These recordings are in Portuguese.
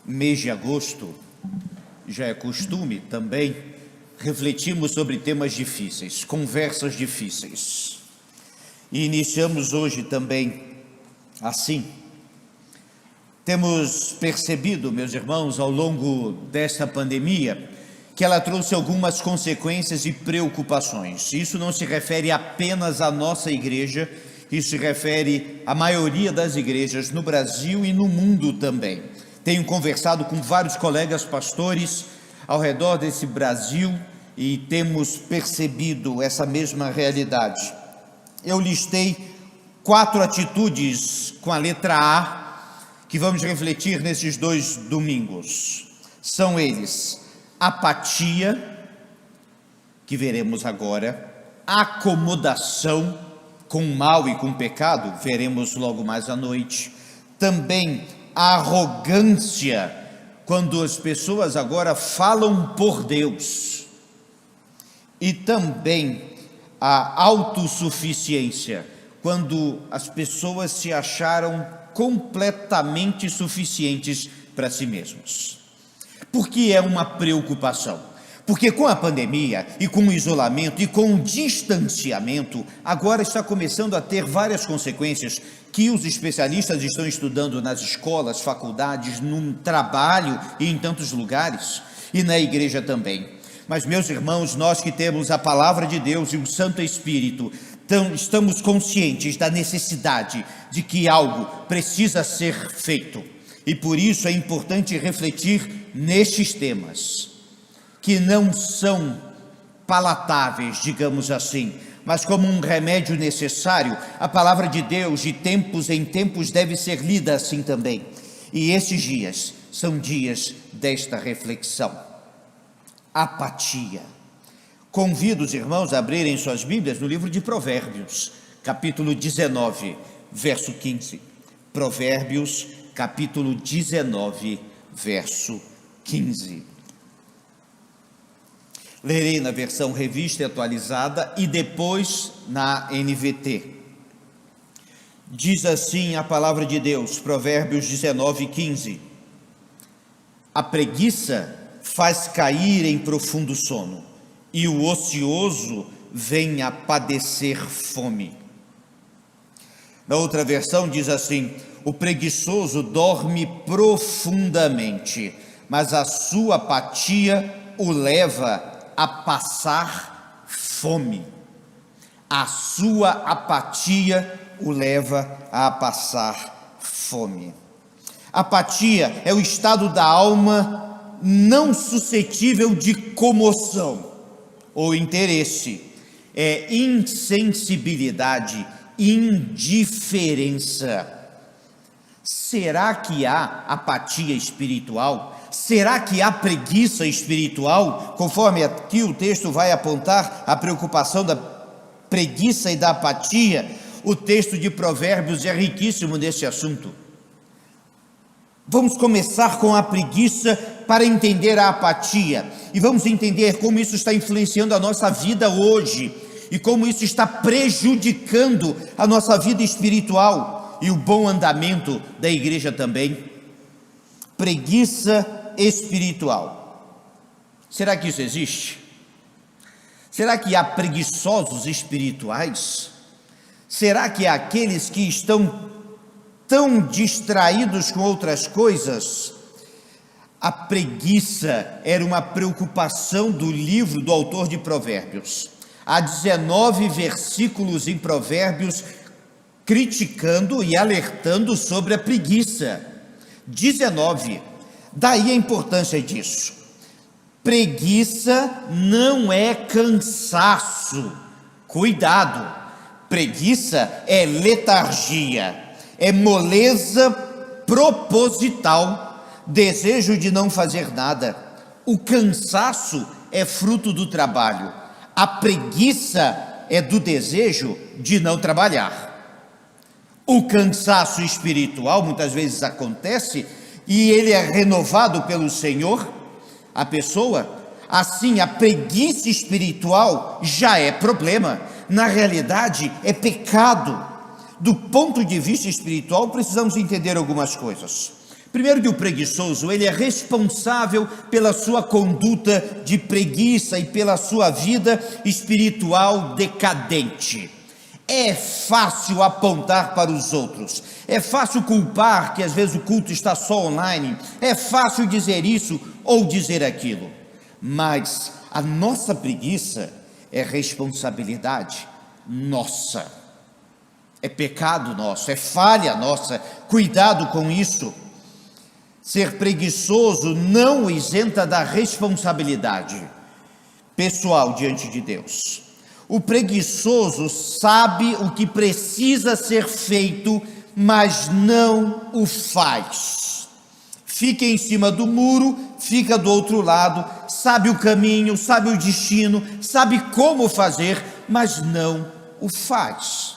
mês de agosto, já é costume também, refletimos sobre temas difíceis, conversas difíceis. E iniciamos hoje também assim. Temos percebido, meus irmãos, ao longo desta pandemia, que ela trouxe algumas consequências e preocupações. Isso não se refere apenas à nossa igreja, isso se refere à maioria das igrejas no Brasil e no mundo também. Tenho conversado com vários colegas pastores ao redor desse Brasil e temos percebido essa mesma realidade. Eu listei 4 atitudes com a letra A que vamos refletir nesses 2 domingos. São eles: apatia, que veremos agora; acomodação com o mal e com o pecado, veremos logo mais à noite; também arrogância, quando as pessoas agora falam por Deus; e também a autossuficiência, quando as pessoas se acharam completamente suficientes para si mesmos. Por que é uma preocupação? Porque com a pandemia e com o isolamento e com o distanciamento, agora está começando a ter várias consequências que os especialistas estão estudando nas escolas, faculdades, no trabalho e em tantos lugares, e na igreja também. Mas, meus irmãos, nós que temos a palavra de Deus e o Santo Espírito, estamos conscientes da necessidade de que algo precisa ser feito. E por isso é importante refletir nestes temas, que não são palatáveis, digamos assim, mas como um remédio necessário. A palavra de Deus, de tempos em tempos, deve ser lida assim também. E esses dias são dias desta reflexão. Apatia. Convido os irmãos a abrirem suas Bíblias no livro de Provérbios, capítulo 19, verso 15. Provérbios, capítulo 19, verso 15. Lerei na versão revista e atualizada e depois na NVT. Diz assim a palavra de Deus, Provérbios 19, 15. A preguiça faz cair em profundo sono, e o ocioso vem a padecer fome. Na outra versão diz assim: o preguiçoso dorme profundamente, mas a sua apatia o leva a passar fome. A sua apatia o leva a passar fome. Apatia é o estado da alma não suscetível de comoção ou interesse, é insensibilidade, indiferença. Será que há apatia espiritual? Será que há preguiça espiritual? Conforme aqui o texto vai apontar a preocupação da preguiça e da apatia, o texto de Provérbios é riquíssimo nesse assunto. Vamos começar com a preguiça para entender a apatia, e vamos entender como isso está influenciando a nossa vida hoje, e como isso está prejudicando a nossa vida espiritual, e o bom andamento da igreja também. Preguiça espiritual. Será que isso existe? Será que há preguiçosos espirituais? Será que há aqueles que estão tão distraídos com outras coisas? A preguiça era uma preocupação do livro do autor de Provérbios. Há 19 versículos em Provérbios criticando e alertando sobre a preguiça. 19. Daí a importância disso. Preguiça não é cansaço. Cuidado. Preguiça é letargia, é moleza proposital, desejo de não fazer nada. O cansaço é fruto do trabalho. A preguiça é do desejo de não trabalhar. O cansaço espiritual muitas vezes acontece e ele é renovado pelo Senhor, a pessoa. Assim, a preguiça espiritual já é problema. Na realidade, é pecado. Do ponto de vista espiritual, precisamos entender algumas coisas. Primeiro que o preguiçoso, ele é responsável pela sua conduta de preguiça e pela sua vida espiritual decadente. É fácil apontar para os outros, é fácil culpar que às vezes o culto está só online, é fácil dizer isso ou dizer aquilo, mas a nossa preguiça é responsabilidade nossa, é pecado nosso, é falha nossa, cuidado com isso. Ser preguiçoso não o isenta da responsabilidade pessoal diante de Deus. O preguiçoso sabe o que precisa ser feito, mas não o faz. Fica em cima do muro, fica do outro lado, sabe o caminho, sabe o destino, sabe como fazer, mas não o faz.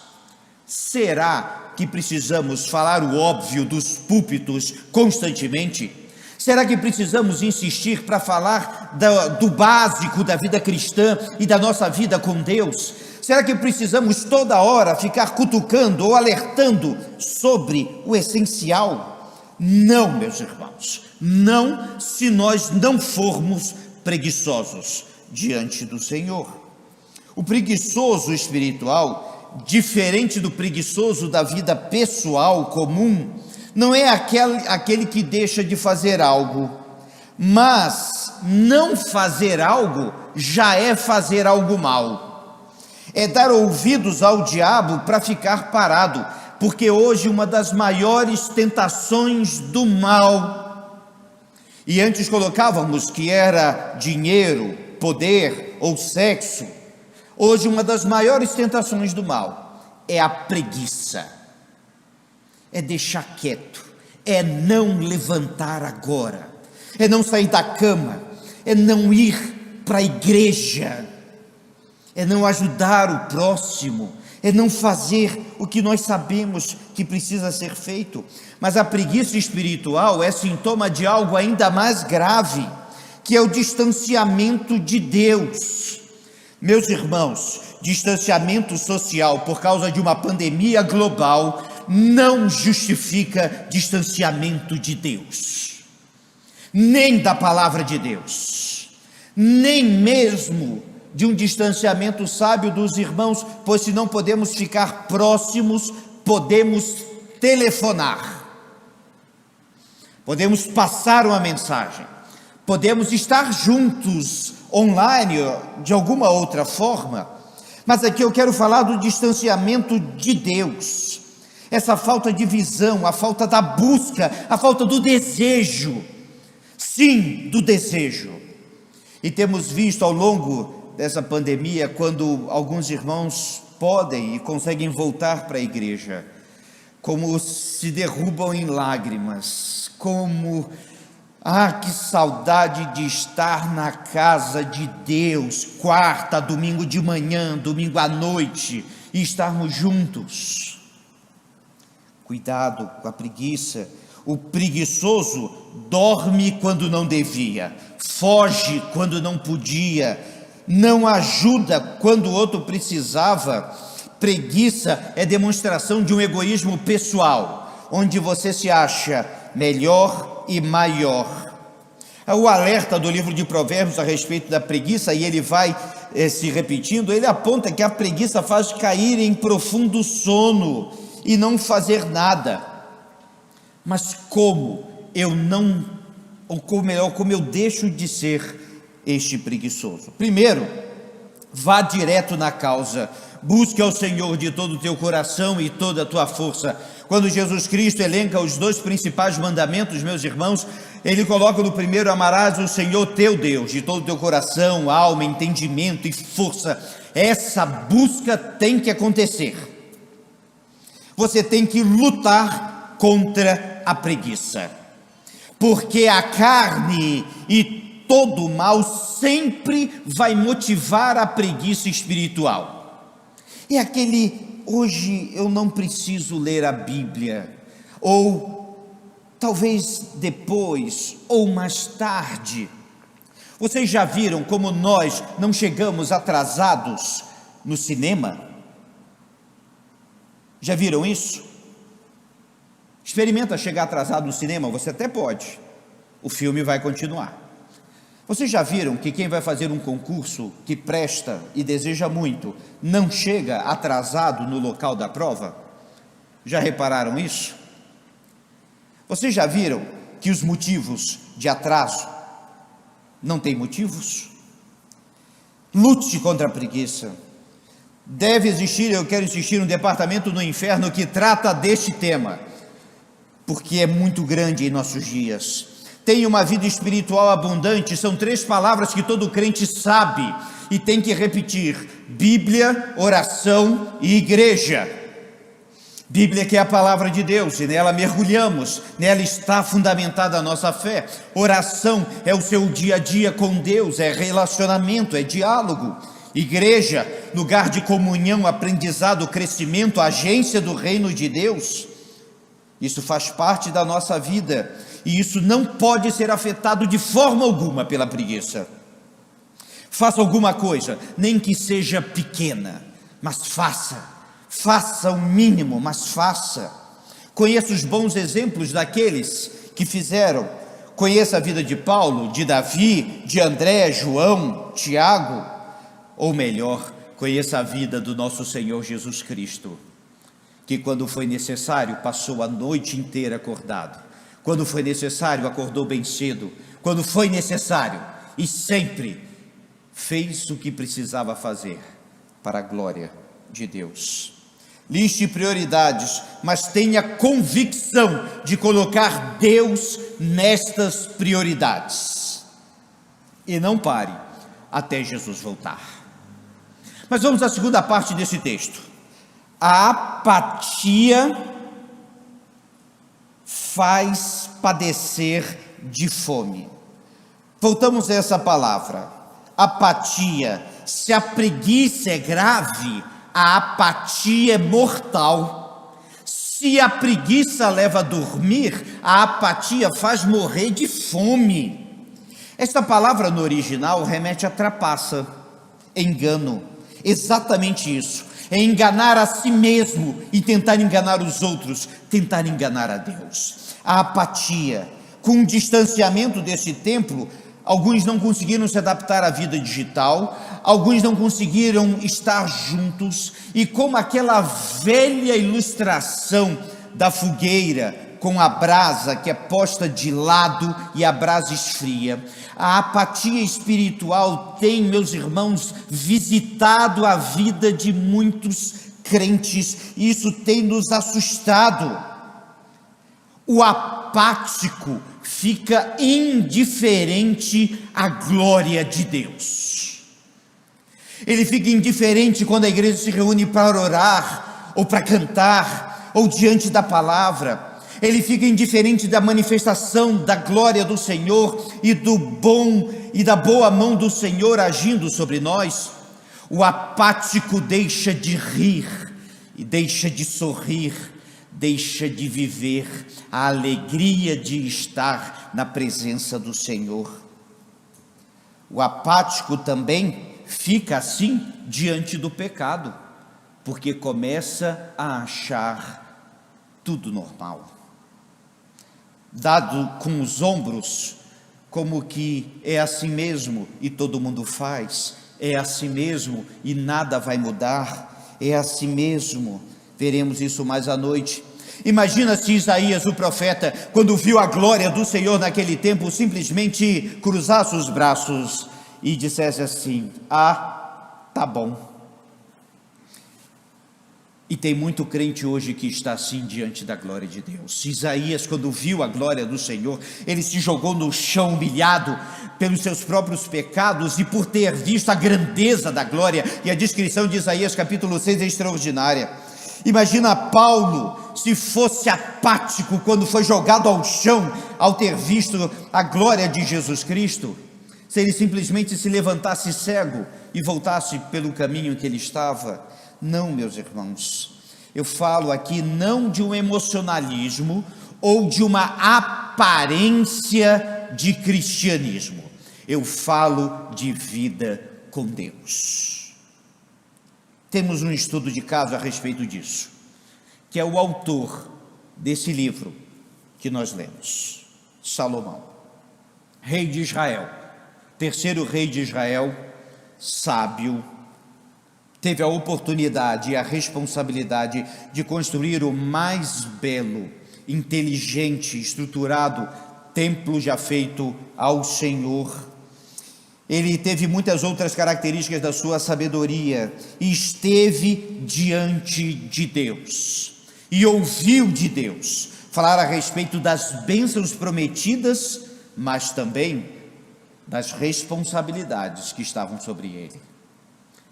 Será que precisamos falar o óbvio dos púlpitos constantemente? Será que precisamos insistir para falar do básico da vida cristã e da nossa vida com Deus? Será que precisamos toda hora ficar cutucando ou alertando sobre o essencial? Não, meus irmãos, não, se nós não formos preguiçosos diante do Senhor. O preguiçoso espiritual, diferente do preguiçoso da vida pessoal comum, não é aquele que deixa de fazer algo, mas não fazer algo já é fazer algo mal. É dar ouvidos ao diabo para ficar parado, porque hoje uma das maiores tentações do mal, e antes colocávamos que era dinheiro, poder ou sexo, hoje uma das maiores tentações do mal é a preguiça. É deixar quieto, é não levantar agora, é não sair da cama, é não ir para a igreja, é não ajudar o próximo, é não fazer o que nós sabemos que precisa ser feito. Mas a preguiça espiritual é sintoma de algo ainda mais grave, que é o distanciamento de Deus. Meus irmãos, distanciamento social por causa de uma pandemia global não justifica distanciamento de Deus, nem da palavra de Deus, nem mesmo de um distanciamento sábio dos irmãos, pois se não podemos ficar próximos, podemos telefonar, podemos passar uma mensagem, podemos estar juntos online de alguma outra forma, mas aqui eu quero falar do distanciamento de Deus. Essa falta de visão, a falta da busca, a falta do desejo, sim, do desejo. E temos visto ao longo dessa pandemia, quando alguns irmãos podem e conseguem voltar para a igreja, como se derrubam em lágrimas, como, que saudade de estar na casa de Deus, quarta, domingo de manhã, domingo à noite, e estarmos juntos. Cuidado com a preguiça. O preguiçoso dorme quando não devia, foge quando não podia, não ajuda quando o outro precisava. Preguiça é demonstração de um egoísmo pessoal, onde você se acha melhor e maior. O alerta do livro de Provérbios a respeito da preguiça, e ele vai se repetindo, ele aponta que a preguiça faz cair em profundo sono e não fazer nada. Mas como eu deixo de ser este preguiçoso? Primeiro, vá direto na causa, busque ao Senhor de todo o teu coração e toda a tua força. Quando Jesus Cristo elenca os 2 principais mandamentos, meus irmãos, ele coloca no primeiro: amarás o Senhor teu Deus de todo o teu coração, alma, entendimento e força. Essa busca tem que acontecer. Você tem que lutar contra a preguiça, porque a carne e todo o mal sempre vai motivar a preguiça espiritual. É aquele: hoje eu não preciso ler a Bíblia, ou talvez depois, ou mais tarde. Vocês já viram como nós não chegamos atrasados no cinema? Já viram isso? Experimenta chegar atrasado no cinema, você até pode, o filme vai continuar. Vocês já viram que quem vai fazer um concurso que presta e deseja muito, não chega atrasado no local da prova? Já repararam isso? Vocês já viram que os motivos de atraso não têm motivos? Lute contra a preguiça. Deve existir, eu quero insistir, um departamento no inferno que trata deste tema, porque é muito grande em nossos dias. Tenha uma vida espiritual abundante, são 3 palavras que todo crente sabe e tem que repetir: Bíblia, oração e igreja. Bíblia, que é a palavra de Deus, e nela mergulhamos, nela está fundamentada a nossa fé. Oração é o seu dia a dia com Deus, é relacionamento, é diálogo. Igreja, lugar de comunhão, aprendizado, crescimento, agência do reino de Deus. Isso faz parte da nossa vida, e isso não pode ser afetado de forma alguma pela preguiça. Faça alguma coisa, nem que seja pequena, mas faça o mínimo, mas faça. Conheça os bons exemplos daqueles que fizeram. Conheça a vida de Paulo, de Davi, de André, João, Tiago, ou melhor, conheça a vida do nosso Senhor Jesus Cristo, que quando foi necessário passou a noite inteira acordado, quando foi necessário acordou bem cedo, quando foi necessário, e sempre fez o que precisava fazer para a glória de Deus. Liste prioridades, mas tenha convicção de colocar Deus nestas prioridades, e não pare até Jesus voltar. Mas vamos à segunda parte desse texto. A apatia faz padecer de fome. Voltamos a essa palavra, apatia. Se a preguiça é grave, a apatia é mortal. Se a preguiça leva a dormir, a apatia faz morrer de fome. Esta palavra no original remete a trapaça, engano, exatamente isso. É enganar a si mesmo e tentar enganar os outros, tentar enganar a Deus. A apatia, com o distanciamento desse templo, alguns não conseguiram se adaptar à vida digital, alguns não conseguiram estar juntos, e como aquela velha ilustração da fogueira com a brasa que é posta de lado e a brasa esfria, a apatia espiritual tem, meus irmãos, visitado a vida de muitos crentes, e isso tem nos assustado. O apático fica indiferente à glória de Deus. Ele fica indiferente quando a igreja se reúne para orar, ou para cantar, ou diante da palavra. Ele fica indiferente da manifestação da glória do Senhor e do bom e da boa mão do Senhor agindo sobre nós. O apático deixa de rir e deixa de sorrir, deixa de viver a alegria de estar na presença do Senhor. O apático também fica assim diante do pecado, porque começa a achar tudo normal, dado com os ombros, como que é assim mesmo e todo mundo faz, é assim mesmo e nada vai mudar, é assim mesmo. Veremos isso mais à noite. Imagina se Isaías, o profeta, quando viu a glória do Senhor naquele tempo, simplesmente cruzasse os braços e dissesse assim: ah, tá bom. E tem muito crente hoje que está assim diante da glória de Deus. Isaías, quando viu a glória do Senhor, ele se jogou no chão humilhado pelos seus próprios pecados e por ter visto a grandeza da glória. E a descrição de Isaías capítulo 6 é extraordinária. Imagina Paulo, se fosse apático quando foi jogado ao chão ao ter visto a glória de Jesus Cristo, se ele simplesmente se levantasse cego e voltasse pelo caminho que ele estava. Não, meus irmãos, eu falo aqui não de um emocionalismo ou de uma aparência de cristianismo, eu falo de vida com Deus. Temos um estudo de caso a respeito disso, que é o autor desse livro que nós lemos. Salomão, rei de Israel, terceiro rei de Israel, sábio, teve a oportunidade e a responsabilidade de construir o mais belo, inteligente, estruturado templo já feito ao Senhor. Ele teve muitas outras características da sua sabedoria e esteve diante de Deus e ouviu de Deus falar a respeito das bênçãos prometidas, mas também das responsabilidades que estavam sobre ele.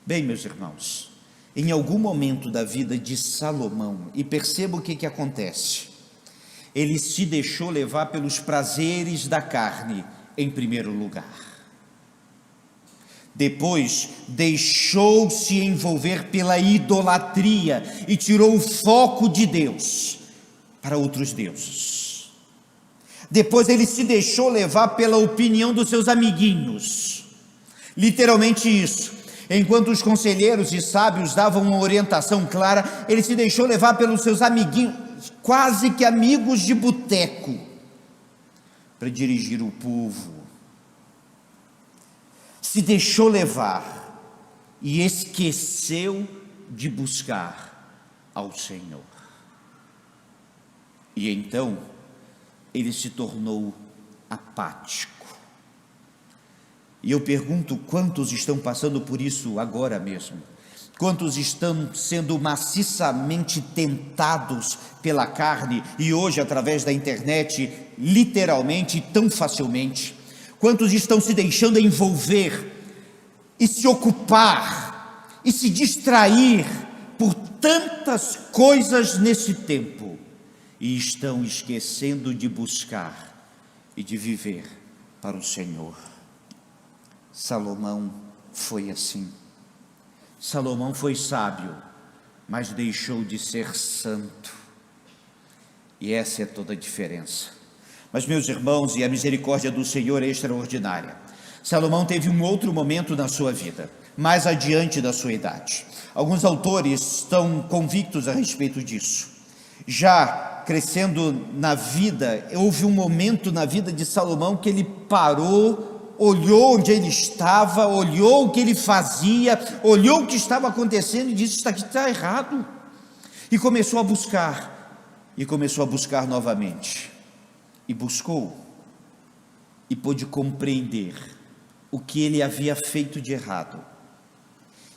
Bem, meus irmãos, em algum momento da vida de Salomão, e perceba o que acontece, ele se deixou levar pelos prazeres da carne em primeiro lugar. Depois, deixou-se envolver pela idolatria e tirou o foco de Deus para outros deuses. Depois, ele se deixou levar pela opinião dos seus amiguinhos. Literalmente isso. Enquanto os conselheiros e sábios davam uma orientação clara, ele se deixou levar pelos seus amiguinhos, quase que amigos de boteco, para dirigir o povo. Se deixou levar e esqueceu de buscar ao Senhor. E então ele se tornou apático. E eu pergunto, quantos estão passando por isso agora mesmo? Quantos estão sendo maciçamente tentados pela carne e hoje através da internet, literalmente, tão facilmente? Quantos estão se deixando envolver e se ocupar e se distrair por tantas coisas nesse tempo e estão esquecendo de buscar e de viver para o Senhor? Salomão foi assim. Salomão foi sábio, mas deixou de ser santo. E essa é toda a diferença. Mas, meus irmãos, e a misericórdia do Senhor é extraordinária. Salomão teve um outro momento na sua vida, mais adiante da sua idade. Alguns autores estão convictos a respeito disso. Já crescendo na vida, houve um momento na vida de Salomão que ele parou, olhou onde ele estava, olhou o que ele fazia, olhou o que estava acontecendo e disse: isso aqui está errado. E começou a buscar novamente. E buscou, e pôde compreender o que ele havia feito de errado,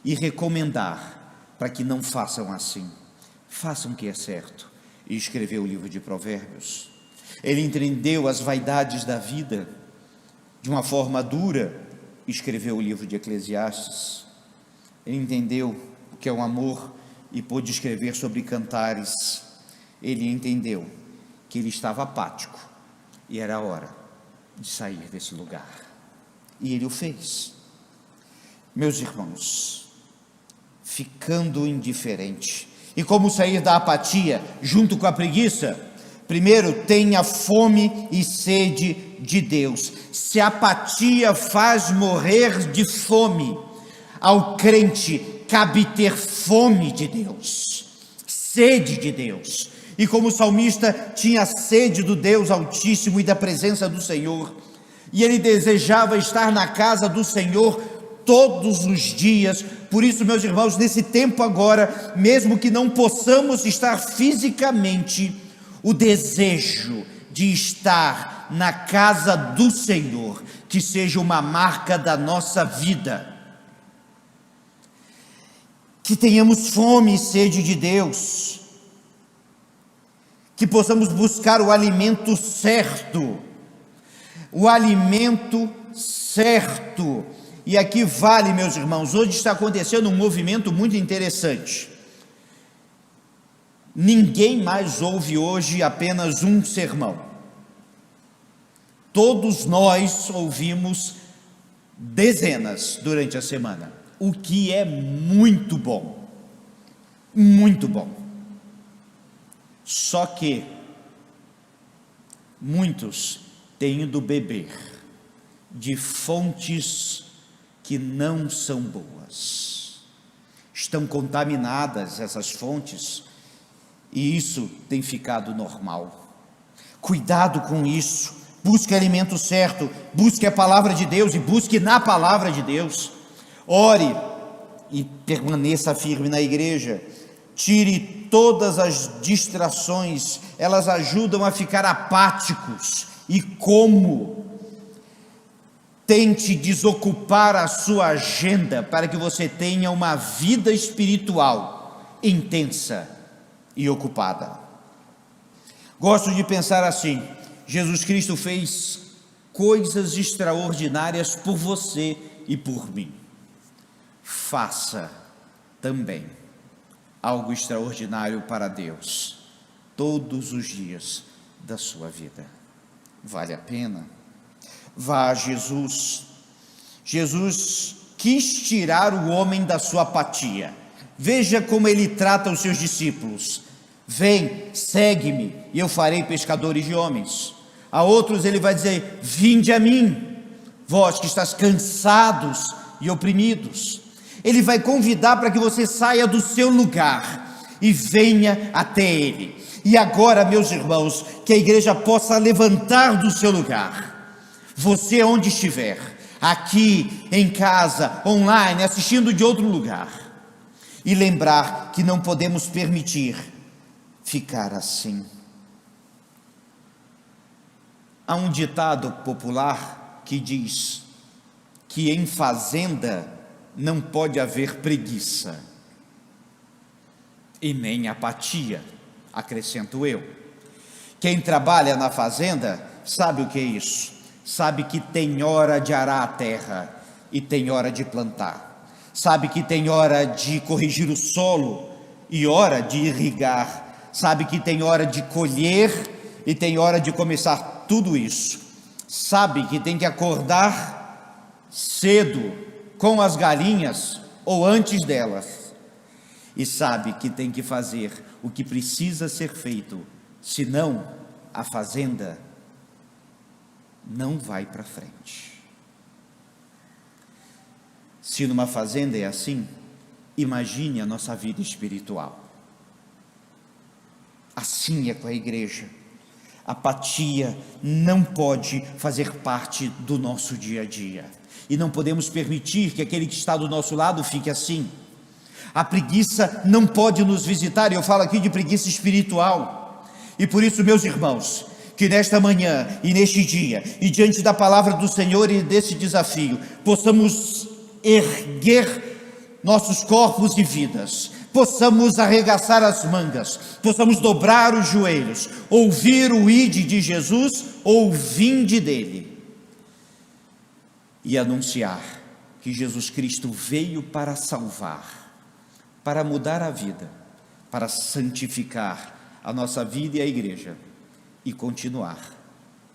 e recomendar para que não façam assim, façam o que é certo, e escreveu o livro de Provérbios. Ele entendeu as vaidades da vida de uma forma dura, e escreveu o livro de Eclesiastes. Ele entendeu o que é o amor, e pôde escrever sobre Cantares. Ele entendeu que ele estava apático, e era hora de sair desse lugar, e ele o fez. Meus irmãos, ficando indiferente, e como sair da apatia junto com a preguiça? Primeiro, tenha fome e sede de Deus. Se a apatia faz morrer de fome, ao crente cabe ter fome de Deus, sede de Deus. E como o salmista tinha sede do Deus Altíssimo e da presença do Senhor, e ele desejava estar na casa do Senhor todos os dias. Por isso, meus irmãos, nesse tempo agora, mesmo que não possamos estar fisicamente, o desejo de estar na casa do Senhor, que seja uma marca da nossa vida. Que tenhamos fome e sede de Deus, que possamos buscar o alimento certo, e aqui vale, meus irmãos, hoje está acontecendo um movimento muito interessante. Ninguém mais ouve hoje apenas um sermão, todos nós ouvimos dezenas durante a semana, o que é muito bom, muito bom. Só que muitos têm ido beber de fontes que não são boas. Estão contaminadas essas fontes, e isso tem ficado normal. Cuidado com isso, busque o alimento certo, busque a palavra de Deus e busque na palavra de Deus. Ore e permaneça firme na igreja. Tire todas as distrações, elas ajudam a ficar apáticos. E como? Tente desocupar a sua agenda para que você tenha uma vida espiritual intensa e ocupada. Gosto de pensar assim: Jesus Cristo fez coisas extraordinárias por você e por mim. Faça também algo extraordinário para Deus todos os dias da sua vida. Vale a pena? Vá a Jesus. Jesus quis tirar o homem da sua apatia. Veja como ele trata os seus discípulos: vem, segue-me, e eu farei pescadores de homens. A outros ele vai dizer: vinde a mim, vós que estáis cansados e oprimidos. Ele vai convidar para que você saia do seu lugar e venha até ele. E agora, meus irmãos, que a igreja possa levantar do seu lugar, você onde estiver, aqui, em casa, online, assistindo de outro lugar, e lembrar que não podemos permitir ficar assim. Há um ditado popular que diz que em fazenda não pode haver preguiça e nem apatia, acrescento eu. Quem trabalha na fazenda sabe o que é isso, sabe que tem hora de arar a terra e tem hora de plantar, sabe que tem hora de corrigir o solo e hora de irrigar, sabe que tem hora de colher e tem hora de começar tudo isso, sabe que tem que acordar cedo com as galinhas ou antes delas, e sabe que tem que fazer o que precisa ser feito, senão a fazenda não vai para frente. Se numa fazenda é assim, imagine a nossa vida espiritual. Assim é com a igreja. Apatia não pode fazer parte do nosso dia a dia, e não podemos permitir que aquele que está do nosso lado fique assim. A preguiça não pode nos visitar, e eu falo aqui de preguiça espiritual. E por isso, meus irmãos, que nesta manhã e neste dia, e diante da palavra do Senhor e desse desafio, possamos erguer nossos corpos e vidas, possamos arregaçar as mangas, possamos dobrar os joelhos, ouvir o ide de Jesus, ou vinde dele, e anunciar que Jesus Cristo veio para salvar, para mudar a vida, para santificar a nossa vida e a igreja, e continuar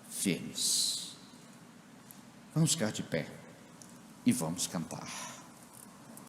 firmes. Vamos ficar de pé e vamos cantar.